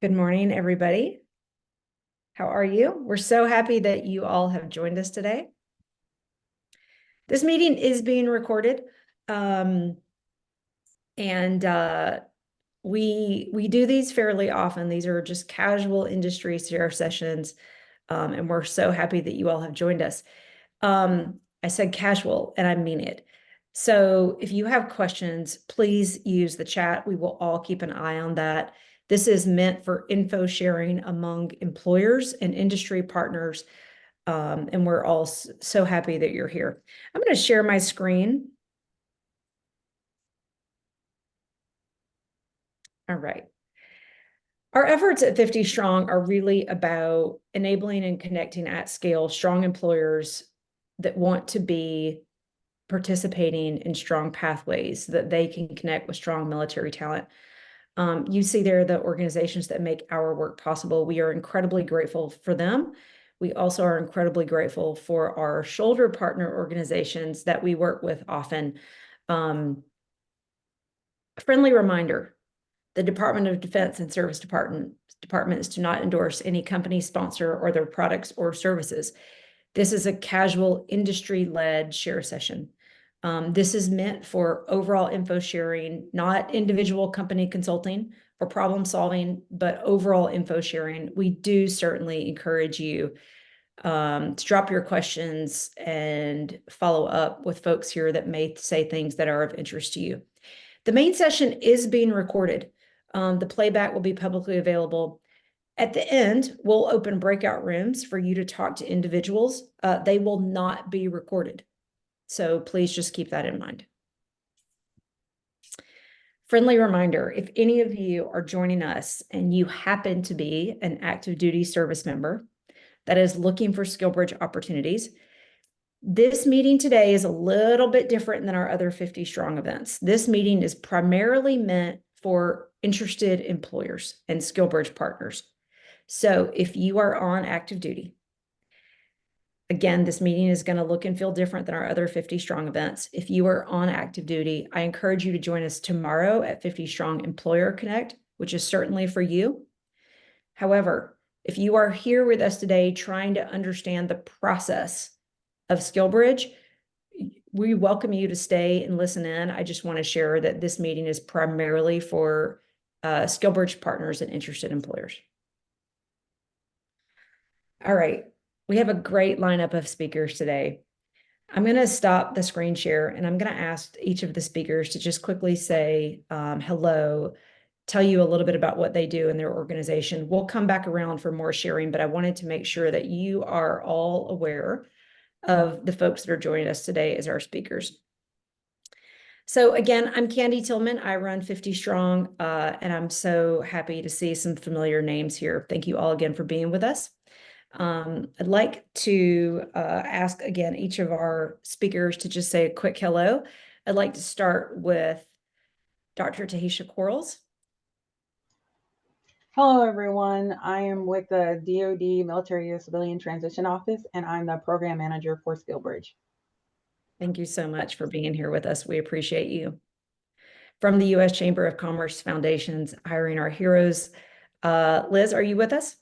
Good morning, everybody. How are you? We're so happy that you all have joined us today. This meeting is being recorded. Um, and we do these fairly often. These are just casual industry share sessions. And we're so happy that you all have joined us. I said casual, and I mean it. So if you have questions, please use the chat. We will all keep an eye on that. This is meant for info sharing among employers and industry partners. And we're all so happy that you're here. I'm going to share my screen. All right. Our efforts at 50 Strong are really about enabling and connecting at scale strong employers that want to be participating in strong pathways that they can connect with strong military talent. You see there the organizations that make our work possible. We are incredibly grateful for them. We also are incredibly grateful for our shoulder partner organizations that we work with often. A friendly reminder, the Department of Defense and Service departments do not endorse any company sponsor or their products or services. This is a casual industry-led share session. This is meant for overall info sharing, not individual company consulting or problem solving, but overall info sharing. We do certainly encourage you to drop your questions and follow up with folks here that may say things that are of interest to you. The main session is being recorded. The playback will be publicly available. At the end, we'll open breakout rooms for you to talk to individuals. They will not be recorded. So please just keep that in mind. Friendly reminder, if any of you are joining us and you happen to be an active duty service member that is looking for SkillBridge opportunities, this meeting today is a little bit different than our other 50 Strong events. This meeting is primarily meant for interested employers and SkillBridge partners. So if you are on active duty, again, this meeting is going to look and feel different than our other 50 Strong events. If you are on active duty, I encourage you to join us tomorrow at 50 Strong Employer Connect, which is certainly for you. However, if you are here with us today trying to understand the process of SkillBridge, we welcome you to stay and listen in. I just want to share that this meeting is primarily for SkillBridge partners and interested employers. All right, we have a great lineup of speakers today. I'm going to stop the screen share and I'm going to ask each of the speakers to just quickly say hello, tell you a little bit about what they do in their organization. We'll come back around for more sharing, but I wanted to make sure that you are all aware of the folks that are joining us today as our speakers. So again, I'm Candy Tillman. I run 50 Strong, and I'm so happy to see some familiar names here. Thank you all again for being with us. I'd like to ask again each of our speakers to just say a quick hello. I'd like to start with Dr. Tahisha Quarles. Hello, everyone. I am with the DoD Military to Civilian Transition Office, and I'm the program manager for SkillBridge. Thank you so much for being here with us. We appreciate you. From the U.S. Chamber of Commerce Foundation's Hiring Our Heroes, Liz, are you with us?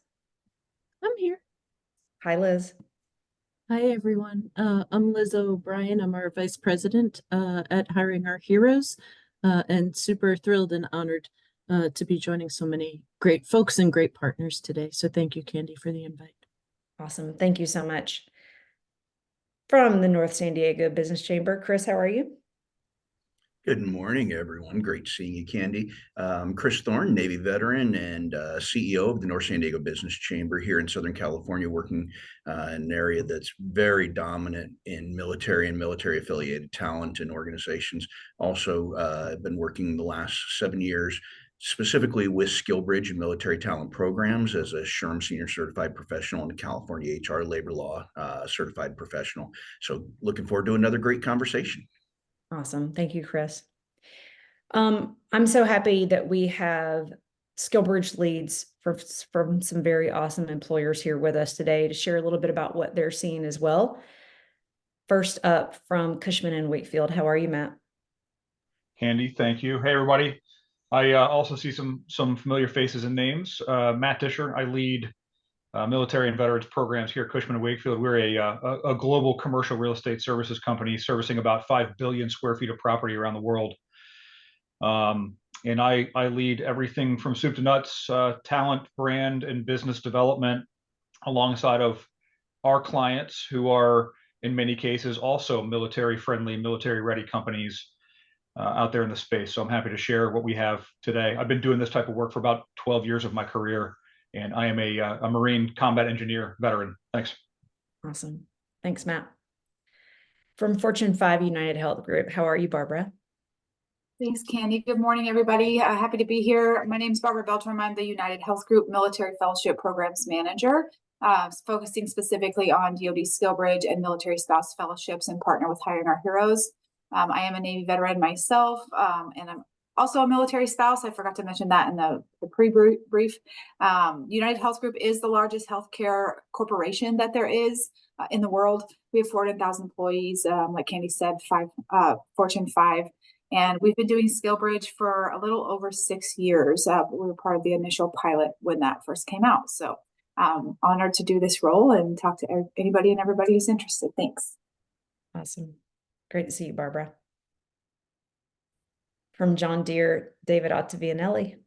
I'm here. Hi, Liz. Hi, everyone. I'm Liz O'Brien. I'm our vice president at Hiring Our Heroes, and super thrilled and honored to be joining so many great folks and great partners today. So thank you, Candy, for the invite. Awesome. Thank you so much. From the North San Diego Business Chamber, Chris, how are you? Good morning, everyone. Great seeing you, Candy. Chris Thorne, Navy veteran and CEO of the North San Diego Business Chamber here in Southern California, working in an area that's very dominant in military and military-affiliated talent and organizations. Also, been working the last 7 years specifically with SkillBridge and military talent programs as a SHRM Senior Certified Professional and a California HR Labor Law Certified Professional. So looking forward to another great conversation. Awesome. Thank you, Chris. I'm so happy that we have SkillBridge leads from some very awesome employers here with us today to share a little bit about what they're seeing as well. First up from Cushman and Wakefield, how are you, Matt? Candy, thank you. Hey, everybody. I also see some familiar faces and names. Matt Disher, I lead military and veterans programs here at Cushman & Wakefield. We're a global commercial real estate services company servicing about 5 billion square feet of property around the world. And I lead everything from soup to nuts, talent, brand, and business development alongside of our clients who are in many cases also military friendly, military ready companies out there in the space. So I'm happy to share what we have today. I've been doing this type of work for about 12 years of my career, and I am a Marine combat engineer veteran. Thanks. Awesome. Thanks, Matt. From Fortune 5 United Health Group, how are you, Barbara? Thanks, Candy. Good morning, everybody. Happy to be here. My name is Barbara Beltram. I'm the United Health Group Military Fellowship Programs Manager, focusing specifically on DoD SkillBridge and military spouse fellowships and partner with Hiring Our Heroes. I am a Navy veteran myself, and I'm also a military spouse. I forgot to mention that in the pre-brief. United Health Group is the largest healthcare corporation that there is in the world. We have 400,000 employees, like Candy said, Fortune 5. And we've been doing SkillBridge for a little over 6 years. We were part of the initial pilot when that first came out. So honored to do this role and talk to anybody and everybody who's interested. Thanks. Awesome. Great to see you, Barbara. From John Deere, David Ottavianelli.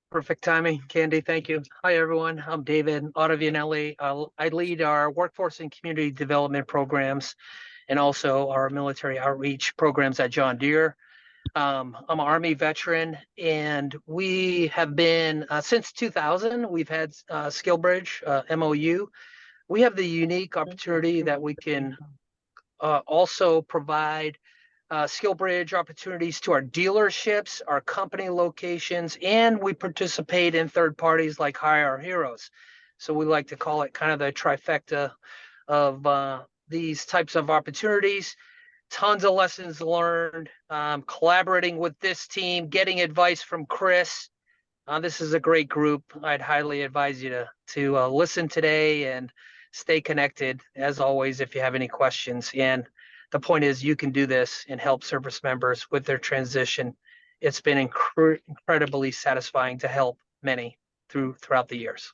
Perfect timing, Candy. Thank you. Hi, everyone. I'm David Ottavianelli. I lead our workforce and community development programs and also our military outreach programs at John Deere. I'm an Army veteran, and we have been, since 2000, we've had SkillBridge, MOU. We have the unique opportunity that we can also provide SkillBridge opportunities to our dealerships, our company locations, and we participate in third parties like Hire Our Heroes. So we like to call it kind of the trifecta of these types of opportunities. Tons of lessons learned, collaborating with this team, getting advice from Chris. This is a great group. I'd highly advise you to listen today and stay connected, as always, if you have any questions. And the point is, you can do this and help service members with their transition. It's been incredibly satisfying to help many throughout the years.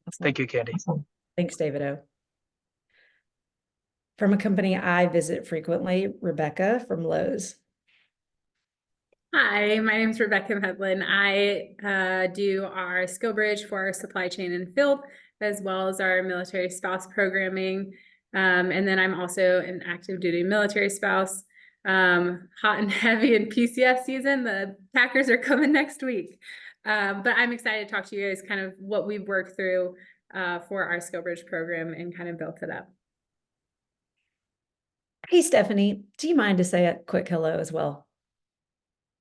Awesome. Thank you, Candy. Awesome. Thanks, David O. From a company I visit frequently, Rebecca from Lowe's. Hi, my name is Rebecca Medlin. I do our SkillBridge for our supply chain and field, as well as our military spouse programming. And then I'm also an active duty military spouse. Hot and heavy in PCS season. The Packers are coming next week. But I'm excited to talk to you guys kind of what we've worked through for our SkillBridge program and kind of built it up. Hey, Stephanie, do you mind to say a quick hello as well?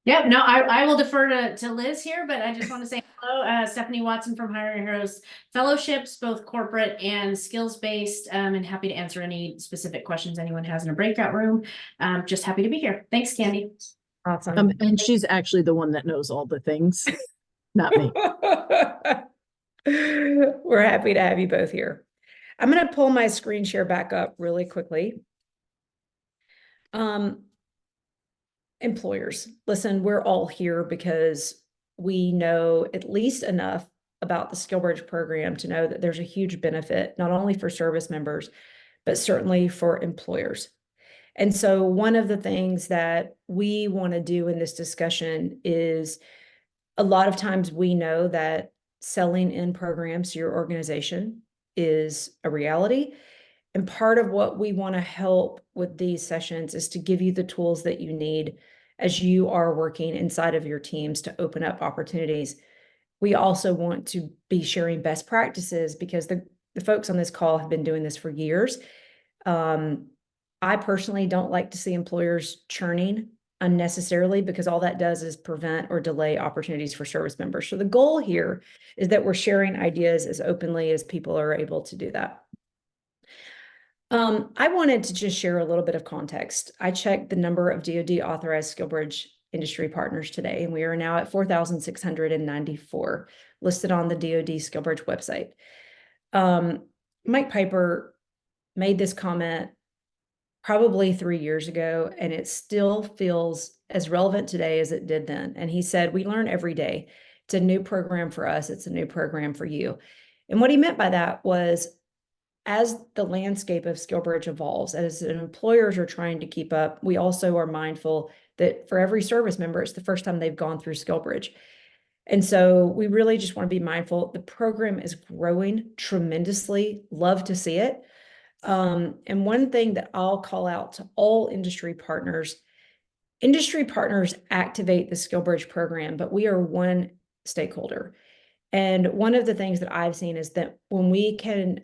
Yeah, no, I will defer to Liz here, but I just want to say hello, Stephanie Watson from Hiring Heroes Fellowships, both corporate and skills-based, and happy to answer any specific questions anyone has in a breakout room. Just happy to be here. Thanks, Candy. Awesome. And she's actually the one that knows all the things, not me. We're happy to have you both here. I'm going to pull my screen share back up really quickly. Employers, listen, we're all here because we know at least enough about the SkillBridge program to know that there's a huge benefit, not only for service members, but certainly for employers. And so one of the things that we want to do in this discussion is a lot of times we know that selling in programs to your organization is a reality. And part of what we want to help with these sessions is to give you the tools that you need as you are working inside of your teams to open up opportunities. We also want to be sharing best practices because the folks on this call have been doing this for years. I personally don't like to see employers churning unnecessarily because all that does is prevent or delay opportunities for service members. So the goal here is that we're sharing ideas as openly as people are able to do that. I wanted to just share a little bit of context. I checked the number of DoD authorized SkillBridge industry partners today, and we are now at 4,694 listed on the DoD SkillBridge website. Mike Piper made this comment probably 3 years ago, and it still feels as relevant today as it did then. And he said, we learn every day. It's a new program for us. It's a new program for you. And what he meant by that was, as the landscape of SkillBridge evolves, as employers are trying to keep up, we also are mindful that for every service member, it's the first time they've gone through SkillBridge. And so we really just want to be mindful. The program is growing tremendously. Love to see it. And one thing that I'll call out to all industry partners activate the SkillBridge program, but we are one stakeholder. And one of the things that I've seen is that when we can,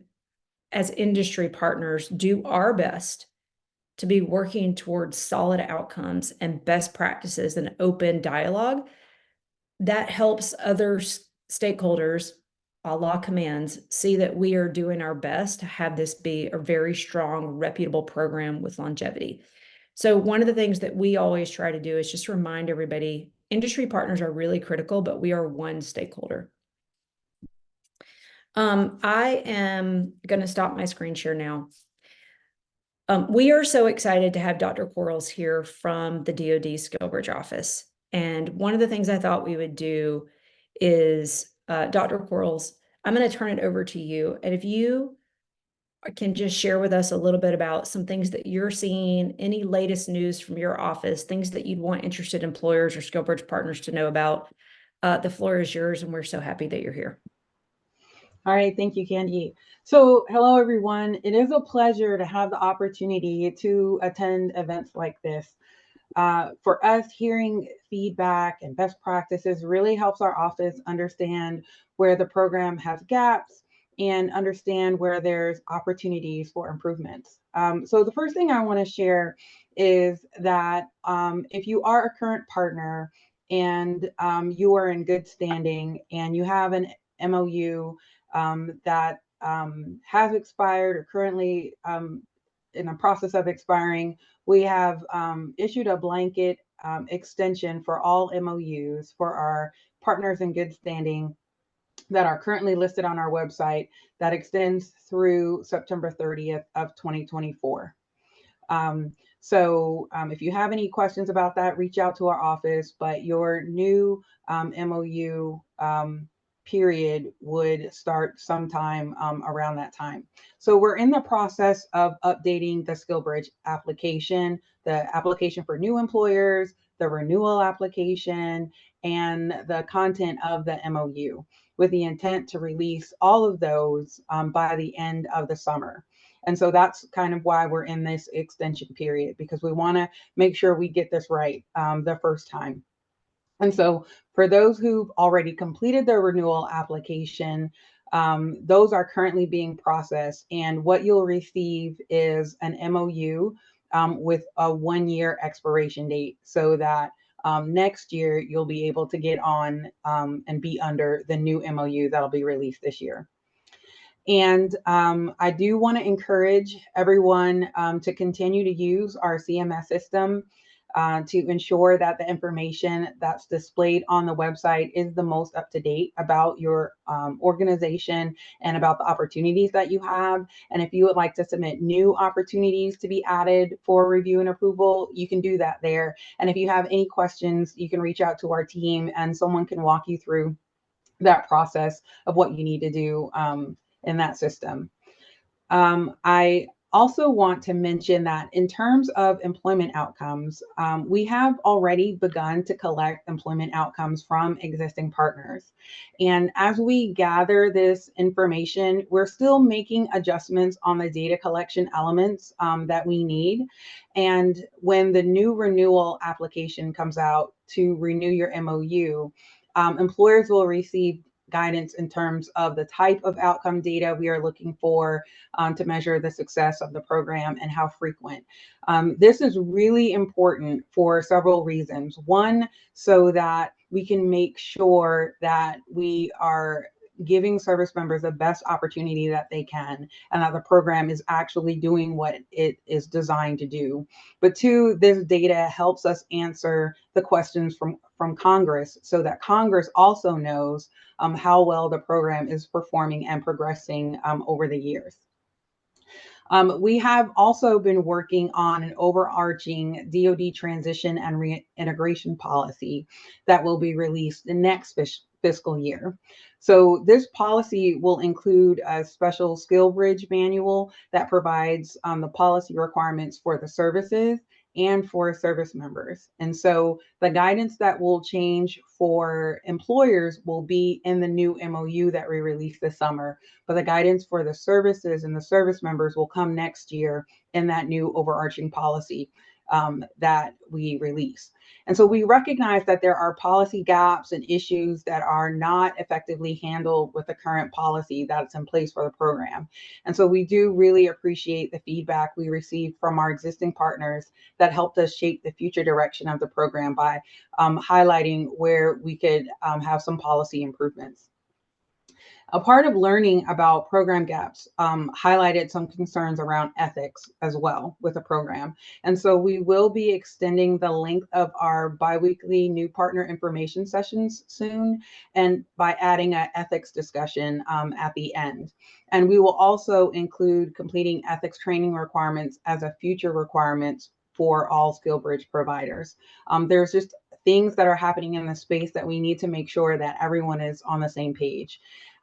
as industry partners, do our best to be working towards solid outcomes and best practices and open dialogue, that helps other stakeholders, a la commands, see that we are doing our best to have this be a very strong, reputable program with longevity. So one of the things that we always try to do is just remind everybody, industry partners are really critical, but we are one stakeholder. I am going to stop my screen share now. We are so excited to have Dr. Quarles here from the DoD SkillBridge office. And one of the things I thought we would do is, Dr. Quarles, I'm going to turn it over to you. And if you can just share with us a little bit about some things that you're seeing, any latest news from your office, things that you'd want interested employers or SkillBridge partners to know about, the floor is yours, and we're so happy that you're here. All right, thank you, Candy. So hello, everyone. It is a pleasure to have the opportunity to attend events like this. For us, hearing feedback and best practices really helps our office understand where the program has gaps and understand where there's opportunities for improvements. So the first thing I want to share is that if you are a current partner and you are in good standing and you have an MOU that has expired or currently in the process of expiring, we have issued a blanket extension for all MOUs for our partners in good standing that are currently listed on our website that extends through September 30th of 2024. So if you have any questions about that, reach out to our office, but your new MOU period would start sometime around that time. So we're in the process of updating the SkillBridge application, the application for new employers, the renewal application, and the content of the MOU, with the intent to release all of those by the end of the summer. And so that's kind of why we're in this extension period, because we want to make sure we get this right the first time. And so for those who've already completed their renewal application, those are currently being processed. And what you'll receive is an MOU with a 1-year expiration date, so that next year you'll be able to get on and be under the new MOU that'll be released this year. And I do want to encourage everyone to continue to use our CMS system to ensure that the information that's displayed on the website is the most up to date about your organization and about the opportunities that you have. And if you would like to submit new opportunities to be added for review and approval, you can do that there. And if you have any questions, you can reach out to our team and someone can walk you through that process of what you need to do in that system. I also want to mention that in terms of employment outcomes, we have already begun to collect employment outcomes from existing partners. And as we gather this information, we're still making adjustments on the data collection elements that we need. And when the new renewal application comes out to renew your MOU, employers will receive guidance in terms of the type of outcome data we are looking for to measure the success of the program and how frequent. This is really important for several reasons. One, so that we can make sure that we are giving service members the best opportunity that they can, and that the program is actually doing what it is designed to do. But two, this data helps us answer the questions from Congress, so that Congress also knows how well the program is performing and progressing over the years. We have also been working on an overarching DoD transition and reintegration policy that will be released the next fiscal year. So this policy will include a special SkillBridge manual that provides the policy requirements for the services and for service members. And so the guidance that will change for employers will be in the new MOU that we released this summer, but the guidance for the services and the service members will come next year in that new overarching policy that we release. And so we recognize that there are policy gaps and issues that are not effectively handled with the current policy that's in place for the program. And so we do really appreciate the feedback we received from our existing partners that helped us shape the future direction of the program by highlighting where we could have some policy improvements. A part of learning about program gaps highlighted some concerns around ethics as well with the program. And so we will be extending the length of our biweekly new partner information sessions soon, and by adding an ethics discussion at the end. And we will also include completing ethics training requirements as a future requirement for all SkillBridge providers. There's just things that are happening in the space that we need to make sure that everyone is on the same page.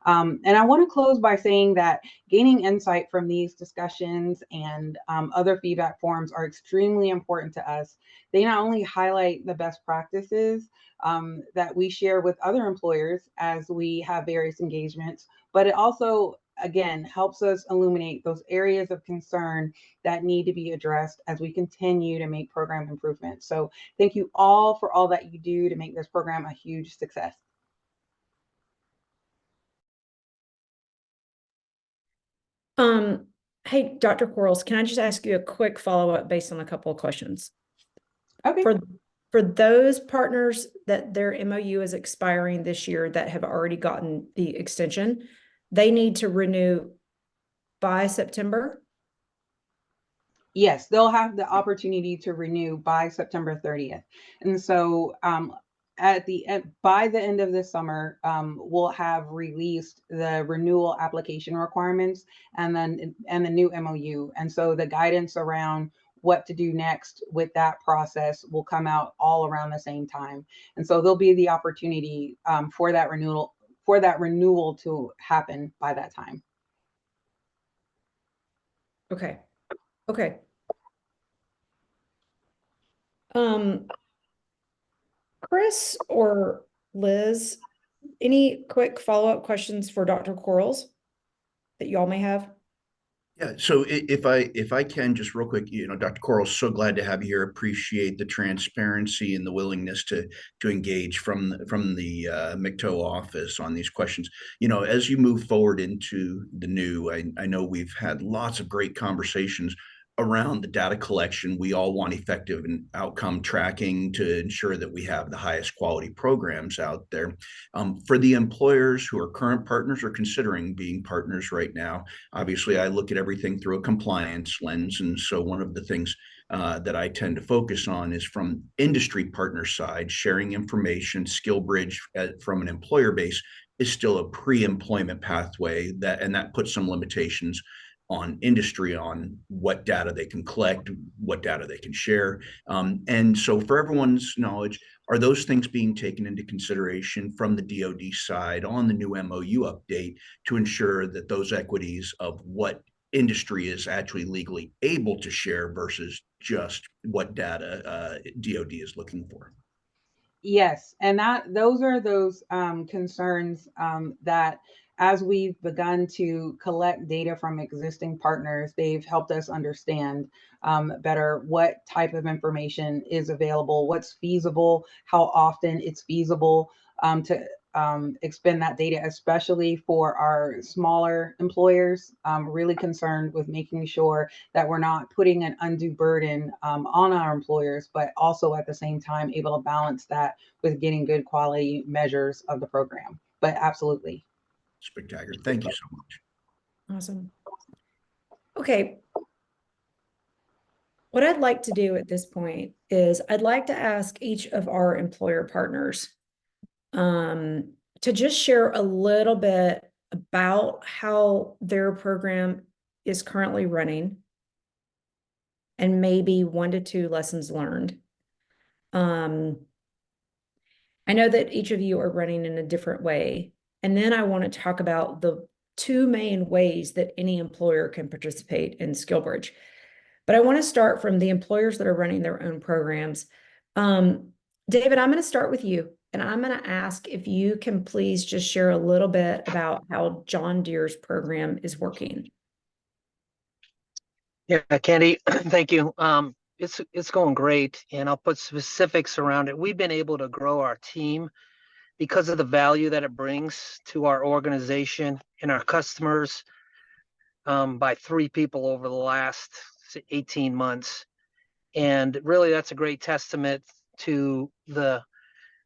And I want to close by saying that gaining insight from these discussions and other feedback forums are extremely important to us. They not only highlight the best practices that we share with other employers as we have various engagements, but it also, again, helps us illuminate those areas of concern that need to be addressed as we continue to make program improvements. So thank you all for all that you do to make this program a huge success. Hey, Dr. Quarles, can I just ask you a quick follow-up based on a couple of questions? Okay. For those partners that their MOU is expiring this year that have already gotten the extension, they need to renew by September? Yes, they'll have the opportunity to renew by September 30th. And so at the end, by the end of this summer, we'll have released the renewal application requirements and the new MOU. And so the guidance around what to do next with that process will come out all around the same time. And so there'll be the opportunity for that renewal to happen by that time. Okay. Okay. Chris or Liz, any quick follow-up questions for Dr. Quarles that y'all may have? Yeah, so if I can just real quick, Dr. Coral, so glad to have you here. Appreciate the transparency and the willingness to engage from the MCTO office on these questions. As you move forward into the new, I know we've had lots of great conversations around the data collection. We all want effective and outcome tracking to ensure that we have the highest quality programs out there. For the employers who are current partners or considering being partners right now, obviously I look at everything through a compliance lens. And so one of the things that I tend to focus on is from industry partner side, sharing information. SkillBridge from an employer base is still a pre-employment pathway and that puts some limitations on industry on what data they can collect, what data they can share. And so for everyone's knowledge, are those things being taken into consideration from the DoD side on the new MOU update to ensure that those equities of what industry is actually legally able to share versus just what data DoD is looking for? Yes, and those are those concerns that as we've begun to collect data from existing partners, they've helped us understand better what type of information is available, what's feasible, how often it's feasible to expend that data, especially for our smaller employers. Really concerned with making sure that we're not putting an undue burden on our employers, but also at the same time able to balance that with getting good quality measures of the program. But absolutely. Spectacular. Thank you so much. Awesome. Okay. What I'd like to do at this point is I'd like to ask each of our employer partners to just share a little bit about how their program is currently running and maybe 1 to 2 lessons learned. I know that each of you are running in a different way. And then I want to talk about the 2 main ways that any employer can participate in SkillBridge. But I want to start from the employers that are running their own programs. David, I'm going to start with you, and I'm going to ask if you can please just share a little bit about how John Deere's program is working. Yeah, Candy, thank you. It's going great, and I'll put specifics around it. We've been able to grow our team because of the value that it brings to our organization and our customers by 3 people over the last 18 months. And really, that's a great testament to the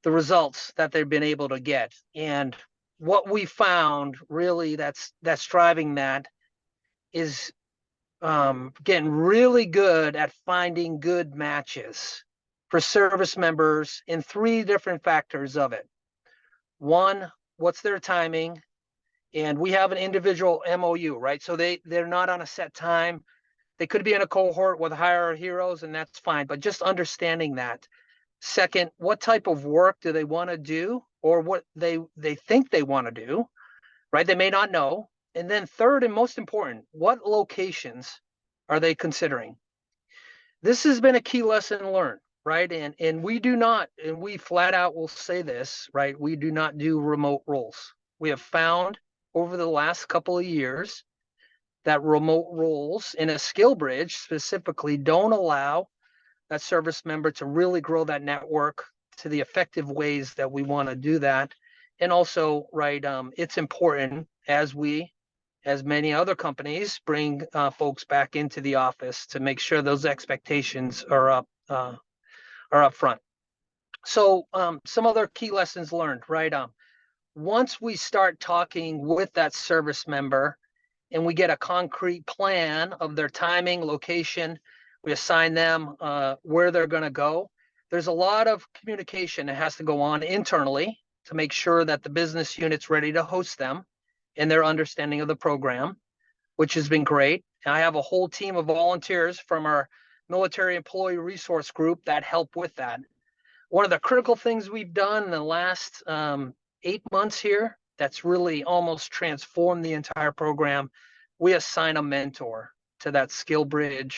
results that they've been able to get. And what we found really that's driving that is getting really good at finding good matches for service members in 3 different factors of it. 1, what's their timing? And we have an individual MOU, right? So they're not on a set time. They could be in a cohort with Hire Our Heroes, and that's fine, but just understanding that. Second, what type of work do they want to do, or what they think they want to do, right? They may not know. And then third, and most important, what locations are they considering? This has been a key lesson learned, right? And we do not, and we flat out will say this, right? We do not do remote roles. We have found over the last couple of years that remote roles in a SkillBridge specifically don't allow that service member to really grow that network to the effective ways that we want to do that. And also, right, it's important as many other companies bring folks back into the office to make sure those expectations are up front. So some other key lessons learned, right? Once we start talking with that service member and we get a concrete plan of their timing, location, we assign them where they're going to go. There's a lot of communication that has to go on internally to make sure that the business unit's ready to host them and their understanding of the program, which has been great. And I have a whole team of volunteers from our military employee resource group that help with that. One of the critical things we've done in the last 8 months here that's really almost transformed the entire program, we assign a mentor to that SkillBridge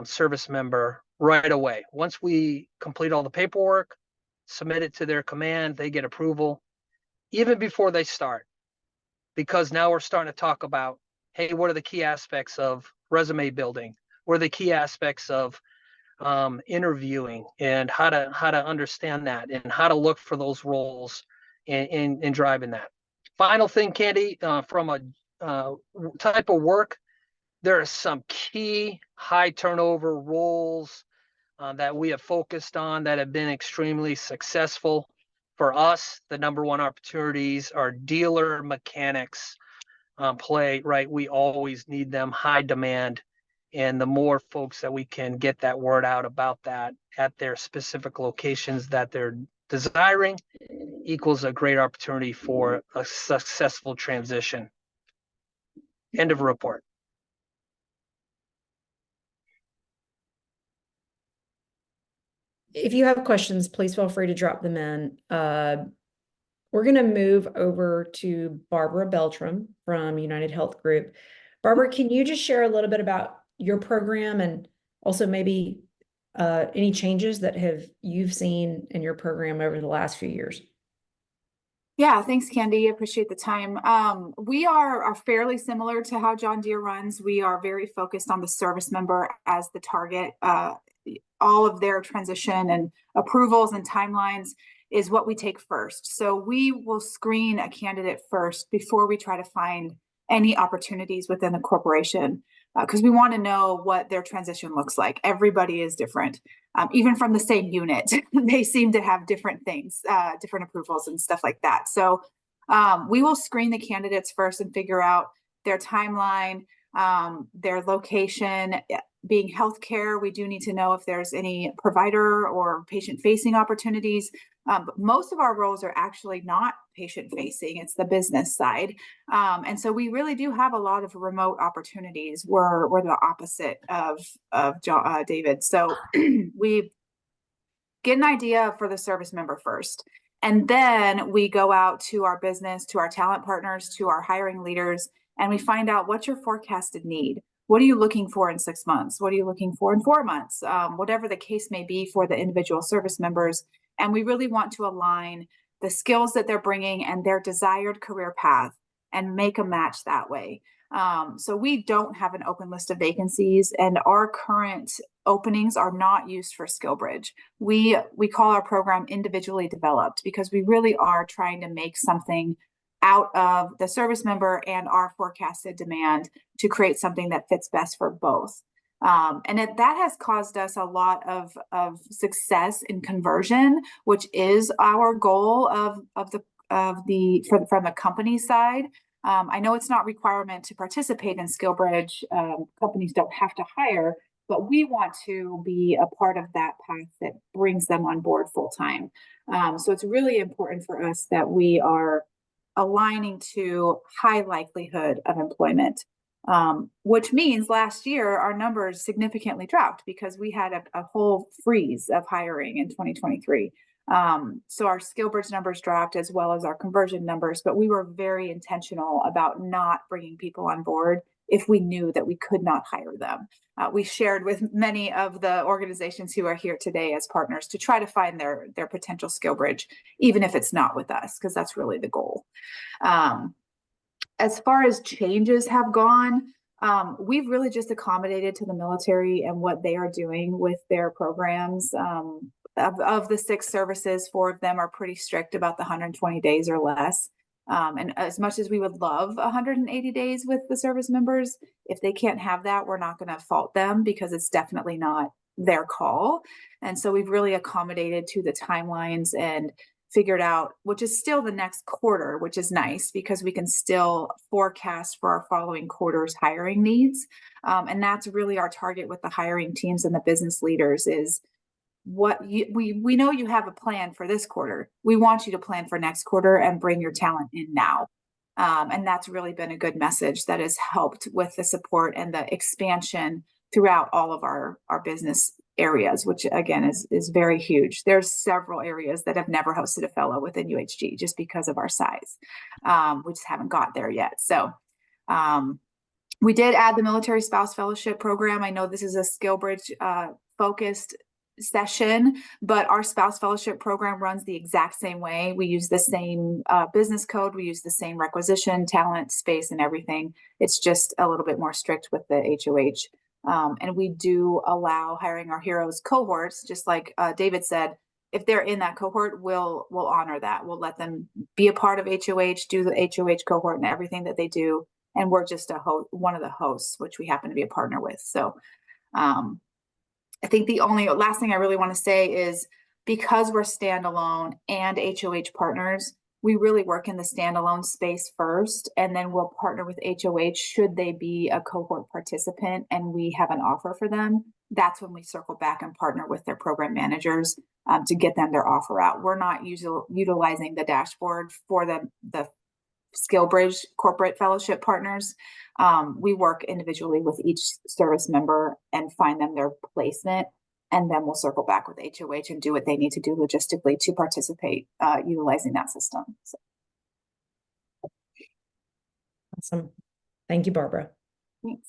service member right away. Once we complete all the paperwork, submit it to their command, they get approval, even before they start. Because now we're starting to talk about, hey, what are the key aspects of resume building? What are the key aspects of interviewing, and how to understand that, and how to look for those roles in driving that. Final thing, Candy, from a type of work, there are some key high turnover roles that we have focused on that have been extremely successful. For us, the number 1 opportunities are dealer mechanics play, right? We always need them, high demand. And the more folks that we can get that word out about that at their specific locations that they're desiring equals a great opportunity for a successful transition. End of report. If you have questions, please feel free to drop them in. We're going to move over to Barbara Beltram from United Health Group. Barbara, can you just share a little bit about your program, and also maybe any changes that you've seen in your program over the last few years? Yeah, thanks, Candy. Appreciate the time. We are fairly similar to how John Deere runs. We are very focused on the service member as the target. All of their transition and approvals and timelines is what we take first. So we will screen a candidate first before we try to find any opportunities within the corporation, because we want to know what their transition looks like. Everybody is different, even from the same unit. They seem to have different things, different approvals and stuff like that. So we will screen the candidates first and figure out their timeline, their location, being healthcare, we do need to know if there's any provider or patient-facing opportunities. But most of our roles are actually not patient-facing; it's the business side, and so we really do have a lot of remote opportunities. We're the opposite of David. So we get an idea for the service member first. And then we go out to our business, to our talent partners, to our hiring leaders, and we find out what's your forecasted need. What are you looking for in 6 months? What are you looking for in 4 months? Whatever the case may be for the individual service members. And we really want to align the skills that they're bringing and their desired career path and make a match that way. So we don't have an open list of vacancies, and our current openings are not used for SkillBridge. We call our program individually developed because we really are trying to make something out of the service member and our forecasted demand to create something that fits best for both. And that has caused us a lot of success in conversion, which is our goal from the company side. I know it's not a requirement to participate in SkillBridge. Companies don't have to hire, but we want to be a part of that path that brings them on board full time. So it's really important for us that we are aligning to high likelihood of employment, which means last year our numbers significantly dropped because we had a whole freeze of hiring in 2023. So our SkillBridge numbers dropped as well as our conversion numbers, but we were very intentional about not bringing people on board if we knew that we could not hire them. We shared with many of the organizations who are here today as partners to try to find their potential SkillBridge, even if it's not with us, because that's really the goal. As far as changes have gone, we've really just accommodated to the military and what they are doing with their programs. Of the 6 services, 4 of them are pretty strict about the 120 days or less. And as much as we would love 180 days with the service members, if they can't have that, we're not going to fault them because it's definitely not their call. And so we've really accommodated to the timelines and figured out, which is still the next quarter, which is nice because we can still forecast for our following quarter's hiring needs. And that's really our target with the hiring teams and the business leaders is we know you have a plan for this quarter. We want you to plan for next quarter and bring your talent in now. And that's really been a good message that has helped with the support and the expansion throughout all of our business areas, which again is very huge. There's several areas that have never hosted a fellow within UHG just because of our size. We just haven't got there yet. So we did add the Military Spouse Fellowship Program. I know this is a SkillBridge focused session, but our spouse fellowship program runs the exact same way. We use the same business code. We use the same requisition, talent, space, and everything. It's just a little bit more strict with the HOH. And we do allow hiring our heroes cohorts, just like David said. If they're in that cohort, we'll honor that. We'll let them be a part of HOH, do the HOH cohort and everything that they do. And we're just one of the hosts, which we happen to be a partner with. So I think the only last thing I really want to say is because we're standalone and HOH partners, we really work in the standalone space first, and then we'll partner with HOH should they be a cohort participant and we have an offer for them. That's when we circle back and partner with their program managers to get them their offer out. We're not utilizing the dashboard for the SkillBridge corporate fellowship partners. We work individually with each service member and find them their placement, and then we'll circle back with HOH and do what they need to do logistically to participate utilizing that system. So. Awesome. Thank you, Barbara. Thanks.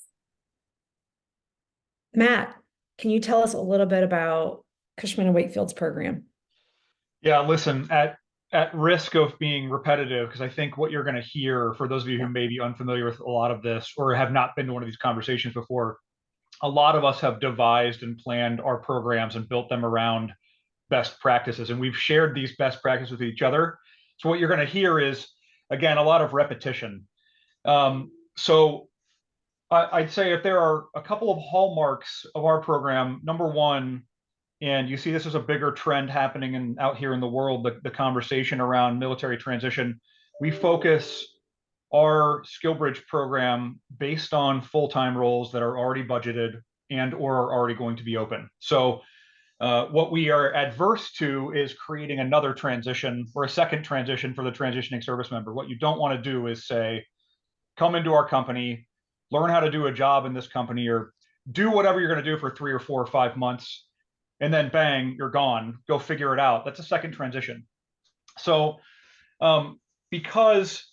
Matt, can you tell us a little bit about Cushman & Wakefield's program? Yeah, listen, at risk of being repetitive, because I think what you're going to hear for those of you who may be unfamiliar with a lot of this or have not been to one of these conversations before, a lot of us have devised and planned our programs and built them around best practices. And we've shared these best practices with each other. So what you're going to hear is, again, a lot of repetition. So I'd say if there are a couple of hallmarks of our program, number one, and you see this as a bigger trend happening out here in the world, the conversation around military transition, we focus our SkillBridge program based on full-time roles that are already budgeted and or are already going to be open. So what we are adverse to is creating another transition or a second transition for the transitioning service member. What you don't want to do is say, come into our company, learn how to do a job in this company, or do whatever you're going to do for 3 or 4 or 5 months, and then bang, you're gone. Go figure it out. That's a second transition. So because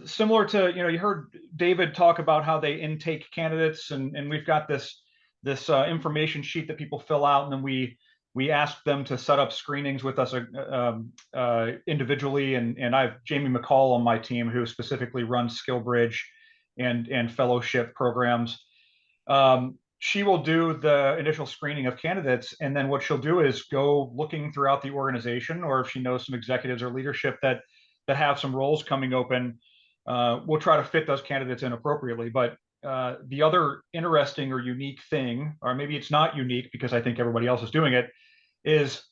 similar to, you heard David talk about how they intake candidates, and we've got this information sheet that people fill out, and then we ask them to set up screenings with us individually. And I have Jamie McCall on my team who specifically runs SkillBridge and fellowship programs. She will do the initial screening of candidates, and then what she'll do is go looking throughout the organization, or if she knows some executives or leadership that have some roles coming open, we'll try to fit those candidates in appropriately. But the other interesting or unique thing, or maybe it's not unique because I think everybody else is doing it, is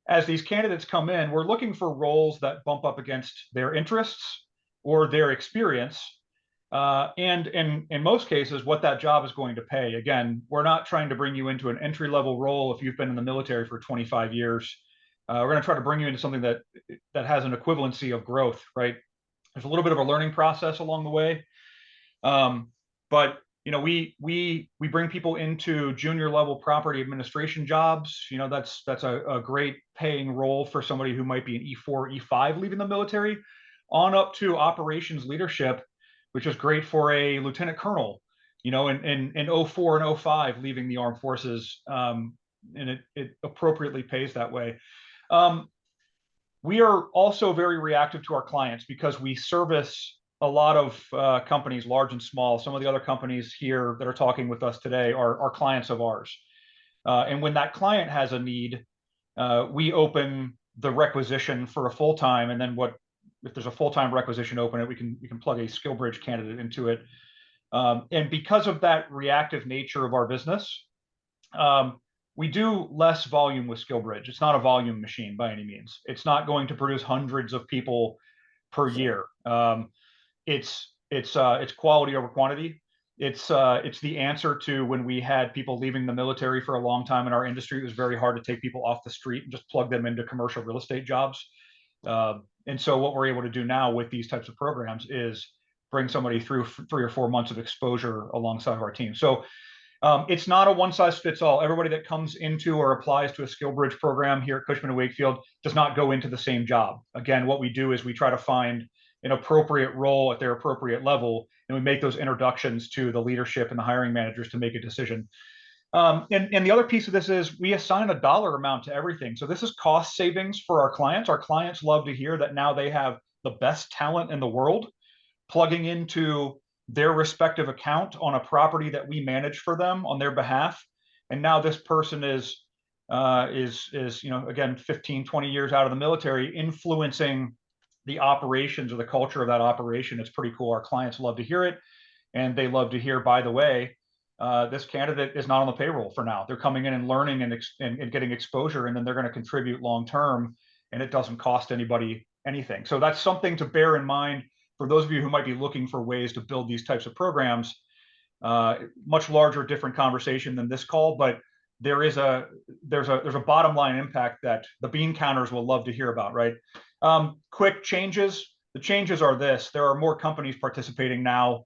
as these candidates come in, we're looking for roles that bump up against their interests or their experience. And in most cases, what that job is going to pay. Again, we're not trying to bring you into an entry-level role if you've been in the military for 25 years. We're going to try to bring you into something that has an equivalency of growth, right? There's a little bit of a learning process along the way. But we bring people into junior level property administration jobs. That's a great paying role for somebody who might be an E4, E5 leaving the military, on up to operations leadership, which is great for a lieutenant colonel, in 04 and 05 leaving the armed forces, and it appropriately pays that way. We are also very reactive to our clients because we service a lot of companies, large and small. Some of the other companies here that are talking with us today are clients of ours. And when that client has a need, we open the requisition for a full-time, and then if there's a full-time requisition open, we can plug a SkillBridge candidate into it. And because of that reactive nature of our business, we do less volume with SkillBridge. It's not a volume machine by any means. It's not going to produce hundreds of people per year. It's quality over quantity. It's the answer to when we had people leaving the military for a long time in our industry. It was very hard to take people off the street and just plug them into commercial real estate jobs. And so what we're able to do now with these types of programs is bring somebody through 3 or 4 months of exposure alongside of our team. So it's not a one size fits all. Everybody that comes into or applies to a SkillBridge program here at Cushman & Wakefield does not go into the same job. Again, what we do is we try to find an appropriate role at their appropriate level, and we make those introductions to the leadership and the hiring managers to make a decision. And the other piece of this is we assign a dollar amount to everything. So this is cost savings for our clients. Our clients love to hear that now they have the best talent in the world plugging into their respective account on a property that we manage for them on their behalf. And now this person is again, 15, 20 years out of the military, influencing the operations or the culture of that operation. It's pretty cool. Our clients love to hear it. And they love to hear, by the way, this candidate is not on the payroll for now. They're coming in and learning and getting exposure, and then they're going to contribute long-term, and it doesn't cost anybody anything. So that's something to bear in mind for those of you who might be looking for ways to build these types of programs. Much larger, different conversation than this call, but there's a bottom line impact that the bean counters will love to hear about, right? Quick changes. The changes are this: there are more companies participating now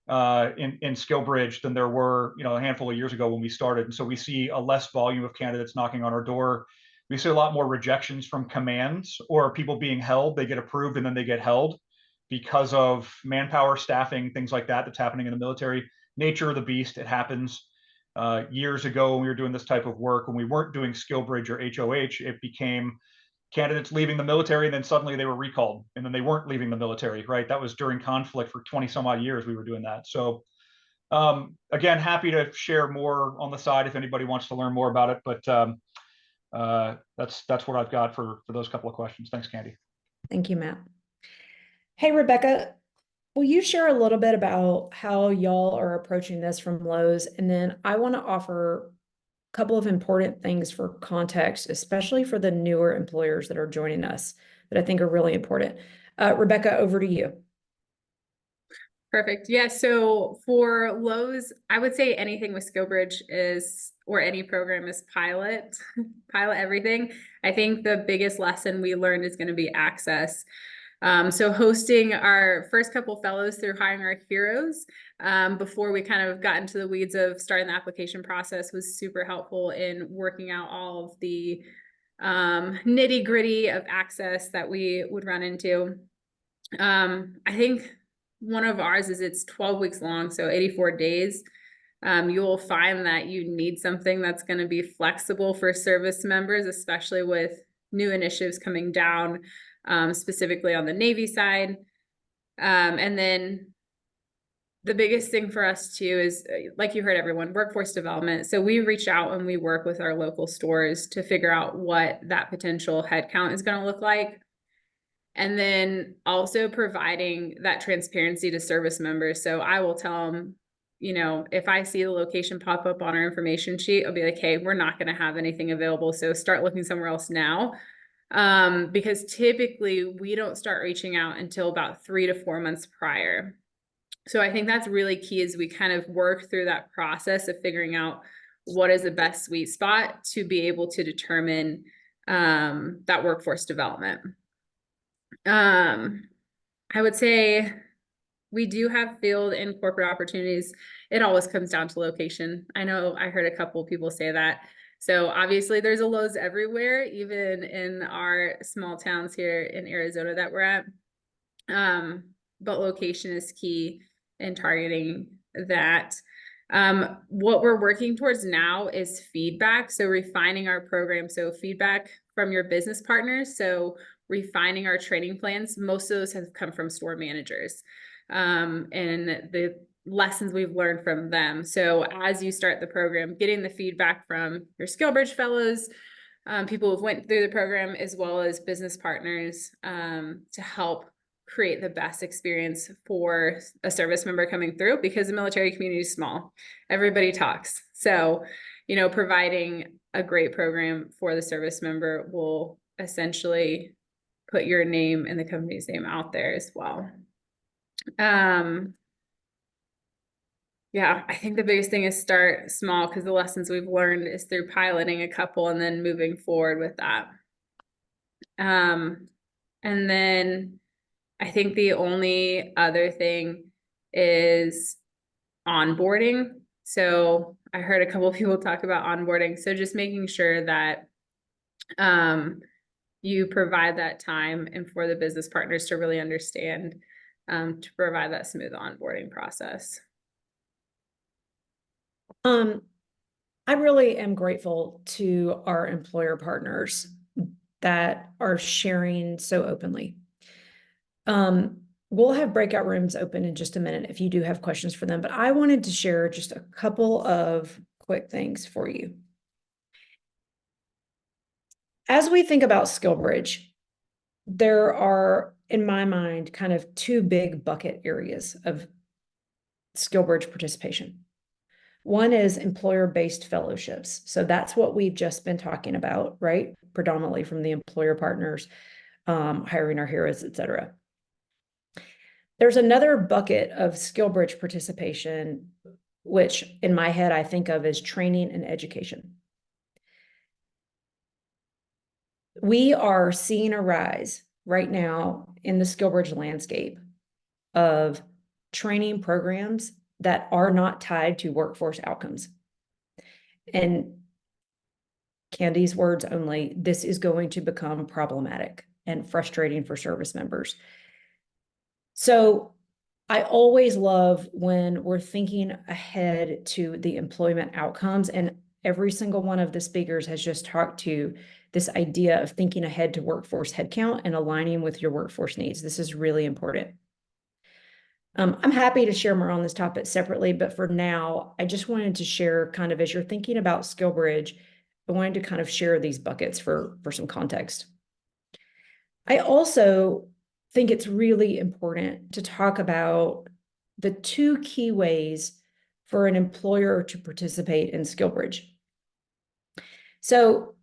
in SkillBridge than there were, a handful of years ago when we started. And so we see a less volume of candidates knocking on our door. We see a lot more rejections from commands or people being held. They get approved and then they get held because of manpower, staffing, things like that that's happening in the military. Nature of the beast, it happens. Years ago when we were doing this type of work, when we weren't doing SkillBridge or HOH, it became candidates leaving the military, and then suddenly they were recalled, and then they weren't leaving the military, right? That was during conflict for 20 some odd years we were doing that. So again, happy to share more on the side if anybody wants to learn more about it, but that's what I've got for those couple of questions. Thanks, Candy. Thank you, Matt. Hey, Rebecca, will you share a little bit about how y'all are approaching this from Lowe's? And then I want to offer a couple of important things for context, especially for the newer employers that are joining us, that I think are really important. Rebecca, over to you. Perfect. Yeah. So for Lowe's, I would say anything with SkillBridge is, or any program is pilot, pilot everything. I think the biggest lesson we learned is going to be access. So hosting our first couple fellows through Hiring Our Heroes, before we kind of got into the weeds of starting the application process, was super helpful in working out all of the nitty gritty of access that we would run into. I think one of ours is it's 12 weeks long, so 84 days. You'll find that you need something that's going to be flexible for service members, especially with new initiatives coming down, specifically on the Navy side. And then the biggest thing for us too is, like you heard everyone, workforce development. So we reach out and we work with our local stores to figure out what that potential headcount is going to look like. And then also providing that transparency to service members. So I will tell them, you know, if I see the location pop up on our information sheet, I'll be like, hey, we're not going to have anything available. So start looking somewhere else now. Because typically we don't start reaching out until about 3 to 4 months prior. So I think that's really key as we kind of work through that process of figuring out what is the best sweet spot to be able to determine that workforce development. I would say we do have field and corporate opportunities. It always comes down to location. I know I heard a couple of people say that. So obviously there's a Lowe's everywhere, even in our small towns here in Arizona that we're at. But location is key in targeting that. What we're working towards now is feedback. So refining our program. So feedback from your business partners. So refining our training plans. Most of those have come from store managers, and the lessons we've learned from them. So as you start the program, getting the feedback from your SkillBridge fellows, people who've went through the program, as well as business partners, to help create the best experience for a service member coming through, because the military community is small. Everybody talks. So, you know, providing a great program for the service member will essentially put your name and the company's name out there as well. Yeah, I think the biggest thing is start small, because the lessons we've learned is through piloting a couple and then moving forward with that. And then I think the only other thing is onboarding. So I heard a couple of people talk about onboarding. So just making sure that you provide that time and for the business partners to really understand, to provide that smooth onboarding process. I really am grateful to our employer partners that are sharing so openly. We'll have breakout rooms open in just a minute if you do have questions for them, but I wanted to share just a couple of quick things for you. As we think about SkillBridge, there are, in my mind, kind of two big bucket areas of SkillBridge participation. One is employer-based fellowships. So that's what we've just been talking about, right? Predominantly from the employer partners, Hiring Our Heroes, et cetera. There's another bucket of SkillBridge participation, which in my head I think of as training and education. We are seeing a rise right now in the SkillBridge landscape of training programs that are not tied to workforce outcomes. And Candy's words only, this is going to become problematic and frustrating for service members. So I always love when we're thinking ahead to the employment outcomes, and every single one of the speakers has just talked to this idea of thinking ahead to workforce headcount and aligning with your workforce needs. This is really important. I'm happy to share more on this topic separately, but for now, I just wanted to share kind of, as you're thinking about SkillBridge, I wanted to kind of share these buckets for some context. I also think it's really important to talk about the two key ways for an employer to participate in SkillBridge. So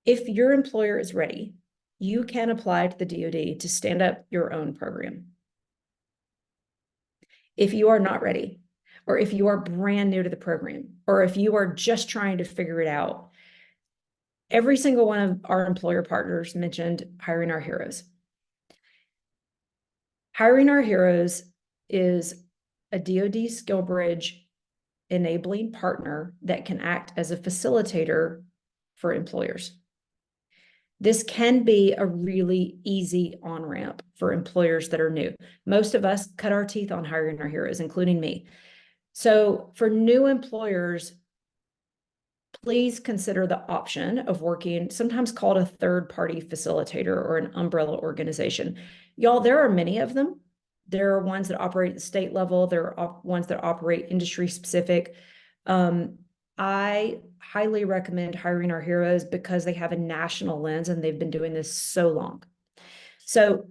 if your employer is ready, you can apply to the DoD to stand up your own program. if you are not ready, or if you are brand new to the program, or if you are just trying to figure it out, every single one of our employer partners mentioned Hiring Our Heroes. Hiring Our Heroes is a DoD SkillBridge enabling partner that can act as a facilitator for employers. This can be a really easy on-ramp for employers that are new. Most of us cut our teeth on Hiring Our Heroes, including me. So for new employers, please consider the option of working, sometimes called a third-party facilitator or an umbrella organization. Y'all, there are many of them. There are ones that operate at the state level. There are ones that operate industry specific. I highly recommend Hiring Our Heroes because they have a national lens and they've been doing this so long. So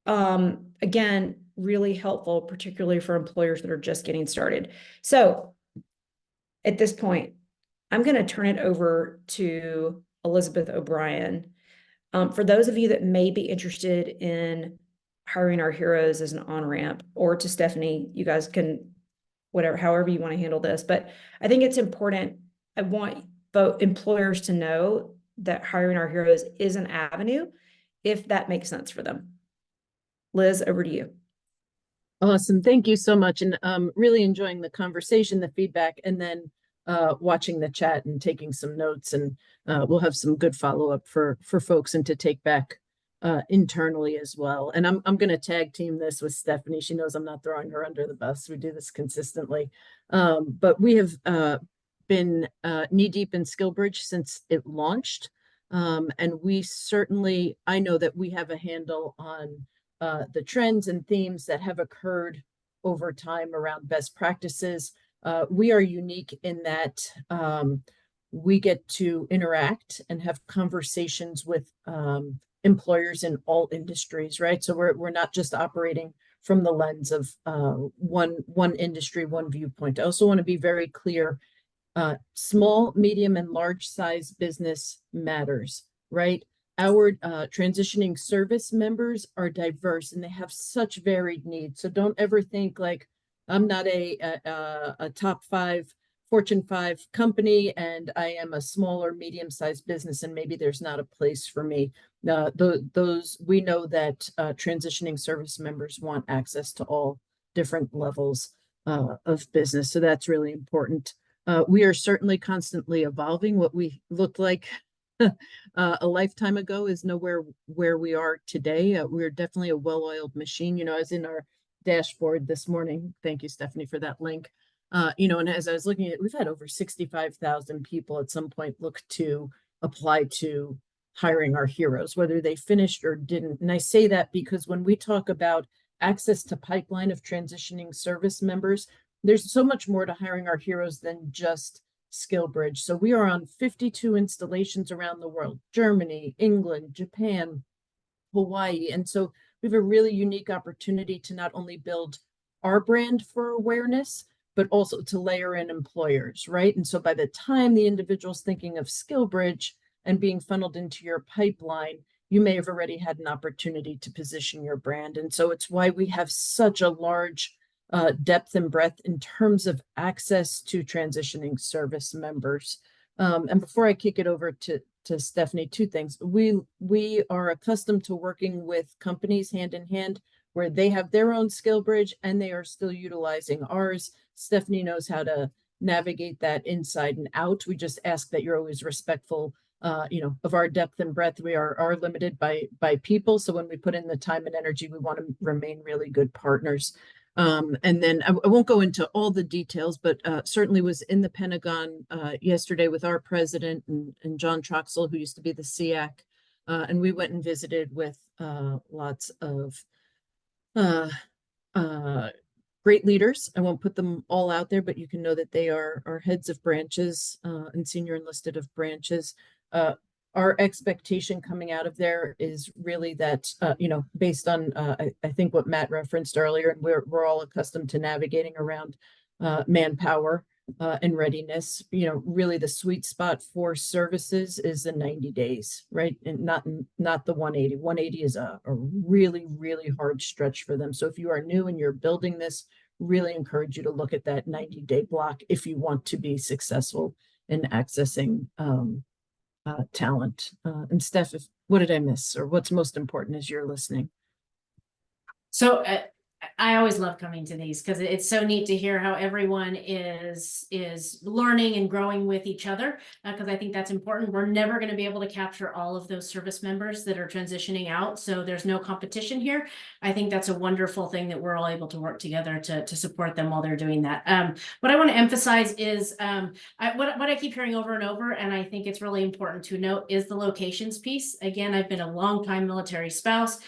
again, really helpful, particularly for employers that are just getting started. So at this point, I'm going to turn it over to Elizabeth O'Brien. For those of you that may be interested in Hiring Our Heroes as an on-ramp, or to Stephanie, you guys can, whatever, however you want to handle this. But I think it's important. I want both employers to know that Hiring Our Heroes is an avenue, if that makes sense for them. Liz, over to you. Awesome. Thank you so much. And really enjoying the conversation, the feedback, and then watching the chat and taking some notes. And we'll have some good follow-up for folks and to take back internally as well. And I'm going to tag team this with Stephanie. She knows I'm not throwing her under the bus. We do this consistently. But we have been knee-deep in SkillBridge since it launched. And we certainly, I know that we have a handle on the trends and themes that have occurred over time around best practices. We are unique in that we get to interact and have conversations with employers in all industries, right? So we're not just operating from the lens of one industry, one viewpoint. I also want to be very clear. Small, medium, and large size business matters, right? Our transitioning service members are diverse and they have such varied needs. So don't ever think like, I'm not a top 5 Fortune 5 company and I am a small or medium-sized business and maybe there's not a place for me. Those we know that transitioning service members want access to all different levels of business. So that's really important. We are certainly constantly evolving. What we looked like a lifetime ago is nowhere where we are today. We're definitely a well-oiled machine. You know, as in our dashboard this morning. Thank you, Stephanie, for that link. You know, and as I was looking at it, we've had over 65,000 people at some point look to apply to Hiring Our Heroes, whether they finished or didn't. And I say that because when we talk about access to pipeline of transitioning service members, there's so much more to Hiring Our Heroes than just SkillBridge. So we are on 52 installations around the world, Germany, England, Japan, Hawaii. And so we have a really unique opportunity to not only build our brand for awareness, but also to layer in employers, right? And so by the time the individual's thinking of SkillBridge and being funneled into your pipeline, you may have already had an opportunity to position your brand. And so it's why we have such a large depth and breadth in terms of access to transitioning service members. And before I kick it over to Stephanie, 2 things. We are accustomed to working with companies hand in hand where they have their own SkillBridge and they are still utilizing ours. Stephanie knows how to navigate that inside and out. We just ask that you're always respectful, you know, of our depth and breadth. We are limited by people. So when we put in the time and energy, we want to remain really good partners. And then I won't go into all the details, but certainly was in the Pentagon yesterday with our president and John Troxel, who used to be the SEAC. And we went and visited with lots of great leaders. I won't put them all out there, but you can know that they are heads of branches and senior enlisted of branches. Our expectation coming out of there is really that, you know, based on, I think what Matt referenced earlier, and we're all accustomed to navigating around manpower and readiness. You know, really the sweet spot for services is the 90 days, right? And not the 180. 180 is a really, really hard stretch for them. So if you are new and you're building this, really encourage you to look at that 90-day block if you want to be successful in accessing talent. And Steph, what did I miss, or what's most important as you're listening? So I always love coming to these because it's so neat to hear how everyone is learning and growing with each other, because I think that's important. We're never going to be able to capture all of those service members that are transitioning out, so there's no competition here. I think that's a wonderful thing that we're all able to work together to support them while they're doing that. What I want to emphasize is what I keep hearing over and over, and I think it's really important to note, is the locations piece. Again, I've been a longtime military spouse.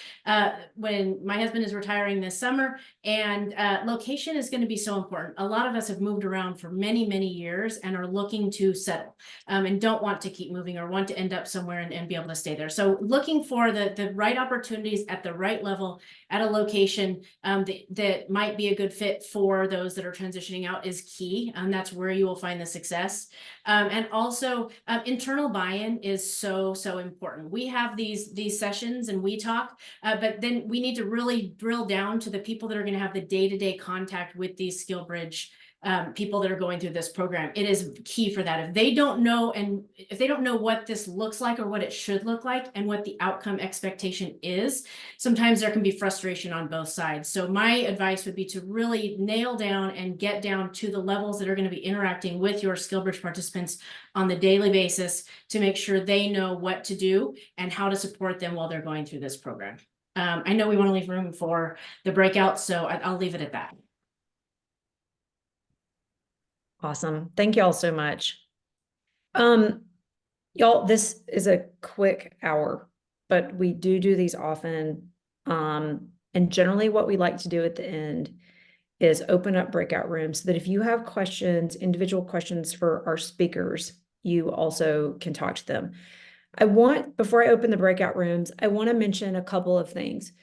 When my husband is retiring this summer, and location is going to be so important. A lot of us have moved around for many, many years and are looking to settle and don't want to keep moving or want to end up somewhere and be able to stay there. So looking for the right opportunities at the right level at a location that might be a good fit for those that are transitioning out is key. And that's where you will find the success. And also internal buy-in is so important. We have these sessions and we talk, but then we need to really drill down to the people that are going to have the day-to-day contact with these SkillBridge people that are going through this program. It is key for that. If they don't know, and if they don't know what this looks like or what it should look like and what the outcome expectation is, sometimes there can be frustration on both sides. So my advice would be to really nail down and get down to the levels that are going to be interacting with your SkillBridge participants on the daily basis to make sure they know what to do and how to support them while they're going through this program. I know we want to leave room for the breakout, so I'll leave it at that. Awesome. Thank you all so much. Y'all, this is a quick hour, but we do these often. And generally what we like to do at the end is open up breakout rooms so that if you have questions, individual questions for our speakers, you also can talk to them. Before I open the breakout rooms, I want to mention a couple of things.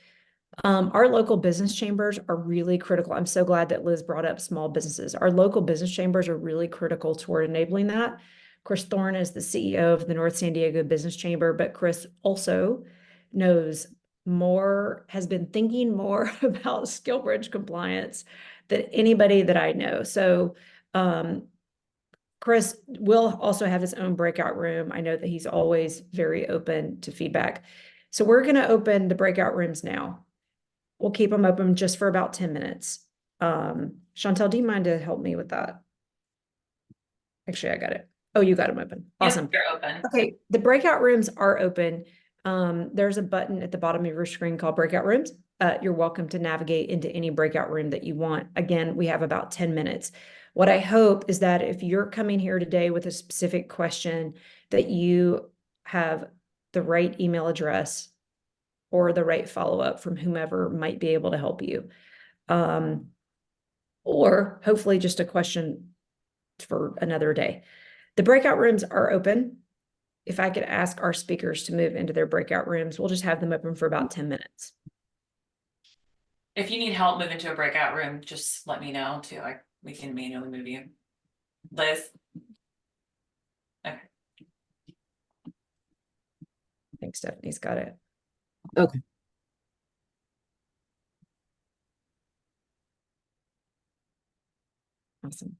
Our local business chambers are really critical. I'm so glad that Liz brought up small businesses. Our local business chambers are really critical toward enabling that. Chris Thorne is the CEO of the North San Diego Business Chamber, but Chris also knows more, has been thinking more about SkillBridge compliance than anybody that I know. So Chris will also have his own breakout room. I know that he's always very open to feedback. So we're going to open the breakout rooms now. We'll keep them open just for about 10 minutes. Chantel, do you mind to help me with that? Actually, I got it. Oh, you got them open. Awesome. Yep, they're open. Okay, the breakout rooms are open. There's a button at the bottom of your screen called breakout rooms. You're welcome to navigate into any breakout room that you want. Again, we have about 10 minutes. What I hope is that if you're coming here today with a specific question, that you have the right email address or the right follow-up from whomever might be able to help you. Or hopefully just a question for another day. The breakout rooms are open. If I could ask our speakers to move into their breakout rooms, we'll just have them open for about 10 minutes. If you need help moving to a breakout room, just let me know too. We can manually move you. Liz? Okay. I think Stephanie's got it. Okay. Awesome.